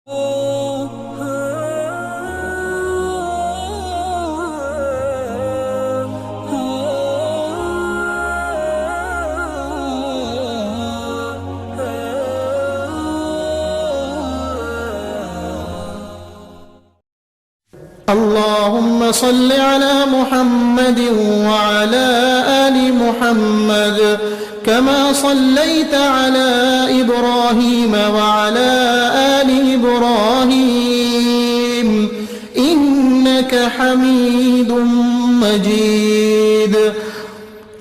اللهم صل على محمد وعلى آل محمد كما صليت على إبراهيم وعلى آل إبراهيم إنك حميد مجيد.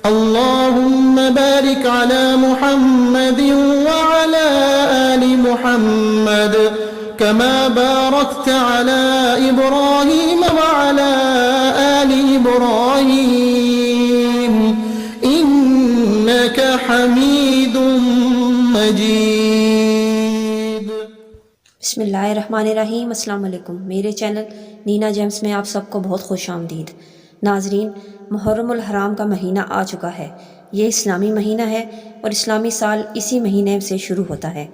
اللهم بارك على محمد وعلى آل محمد كما باركت على إبراهيم وعلى آل إبراهيم إنك حميد مجيد. بسم اللہ الرحمن الرحیم. السلام علیکم. میرے چینل نینا جیمز میں آپ سب کو بہت خوش آمدید. ناظرین، محرم الحرام کا مہینہ آ چکا ہے. یہ اسلامی مہینہ ہے اور اسلامی سال اسی مہینے سے شروع ہوتا ہے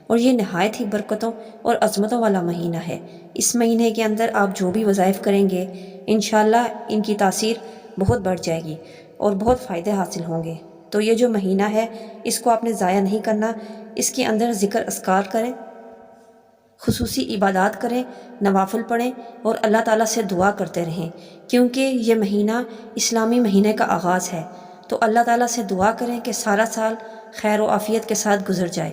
اور یہ نہایت ہی برکتوں اور عظمتوں والا مہینہ ہے. اس مہینے کے اندر آپ جو بھی وظائف کریں گے انشاءاللہ ان کی تاثیر بہت بڑھ جائے گی اور بہت فائدے حاصل ہوں گے. تو یہ جو مہینہ ہے اس کو آپ نے ضائع نہیں کرنا. اس کے اندر ذکر اذکار کریں، خصوصی عبادات کریں، نوافل پڑھیں اور اللہ تعالیٰ سے دعا کرتے رہیں، کیونکہ یہ مہینہ اسلامی مہینے کا آغاز ہے. تو اللہ تعالیٰ سے دعا کریں کہ سارا سال خیر و عافیت کے ساتھ گزر جائے،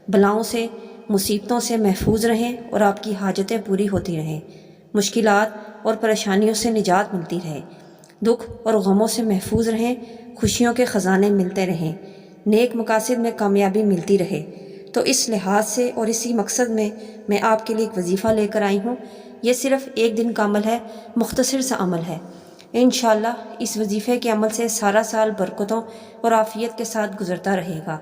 بلاؤں سے مصیبتوں سے محفوظ رہیں اور آپ کی حاجتیں پوری ہوتی رہیں، مشکلات اور پریشانیوں سے نجات ملتی رہے، دکھ اور غموں سے محفوظ رہیں، خوشیوں کے خزانے ملتے رہیں، نیک مقاصد میں کامیابی ملتی رہے. تو اس لحاظ سے اور اسی مقصد میں آپ کے لیے ایک وظیفہ لے کر آئی ہوں. یہ صرف ایک دن کا عمل ہے، مختصر سا عمل ہے. انشاءاللہ اس وظیفے کے عمل سے سارا سال برکتوں اور عافیت کے ساتھ گزرتا رہے گا.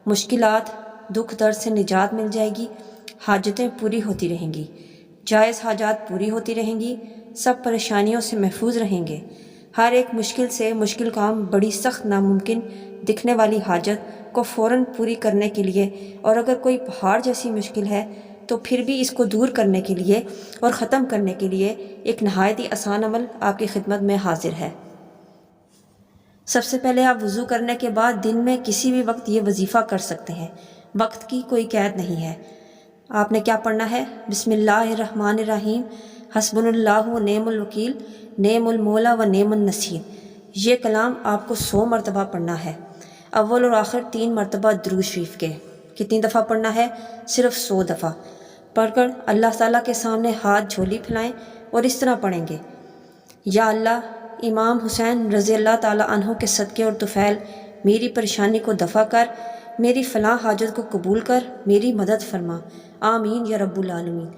مشکلات، دکھ درد سے نجات مل جائے گی، حاجتیں پوری ہوتی رہیں گی، جائز حاجات پوری ہوتی رہیں گی، سب پریشانیوں سے محفوظ رہیں گے. ہر ایک مشکل سے مشکل کام، بڑی سخت ناممکن دکھنے والی حاجت کو فوراً پوری کرنے کے لیے، اور اگر کوئی پہاڑ جیسی مشکل ہے تو پھر بھی اس کو دور کرنے کے لیے اور ختم کرنے کے لیے ایک نہایت ہی آسان عمل آپ کی خدمت میں حاضر ہے. سب سے پہلے آپ وضو کرنے کے بعد دن میں کسی بھی وقت یہ وظیفہ کر سکتے ہیں. وقت کی کوئی قید نہیں ہے. آپ نے کیا پڑھنا ہے؟ بسم اللہ الرحمن الرحیم، حسبنا اللہ و نعم الوکیل، نعم المولا و نعم النصیر. یہ کلام آپ کو 100 مرتبہ پڑھنا ہے. اول اور آخر 3 مرتبہ درود شریف کے. کتنی دفعہ پڑھنا ہے؟ صرف 100 دفعہ. پڑھ کر اللہ تعالیٰ کے سامنے ہاتھ جھولی پھیلائیں اور اس طرح پڑھیں گے: یا اللہ، امام حسین رضی اللہ تعالیٰ عنہ کے صدقے اور طفیل میری پریشانی کو دفع کر، میری فلاں حاجت کو قبول کر، میری مدد فرما، آمین یا رب العالمین.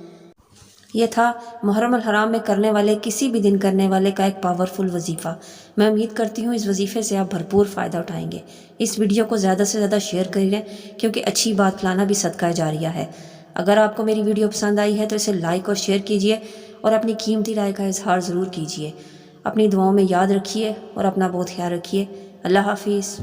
یہ تھا محرم الحرام میں کرنے والے، کسی بھی دن کرنے والے کا ایک پاورفل وظیفہ. میں امید کرتی ہوں اس وظیفے سے آپ بھرپور فائدہ اٹھائیں گے. اس ویڈیو کو زیادہ سے زیادہ شیئر کریے، کیونکہ اچھی بات پھیلانا بھی صدقہ جاریہ ہے. اگر آپ کو میری ویڈیو پسند آئی ہے تو اسے لائک اور شیئر کیجیے اور اپنی قیمتی رائے کا اظہار ضرور کیجیے. اپنی دعاؤں میں یاد رکھیے اور اپنا بہت خیال رکھیے. اللہ حافظ.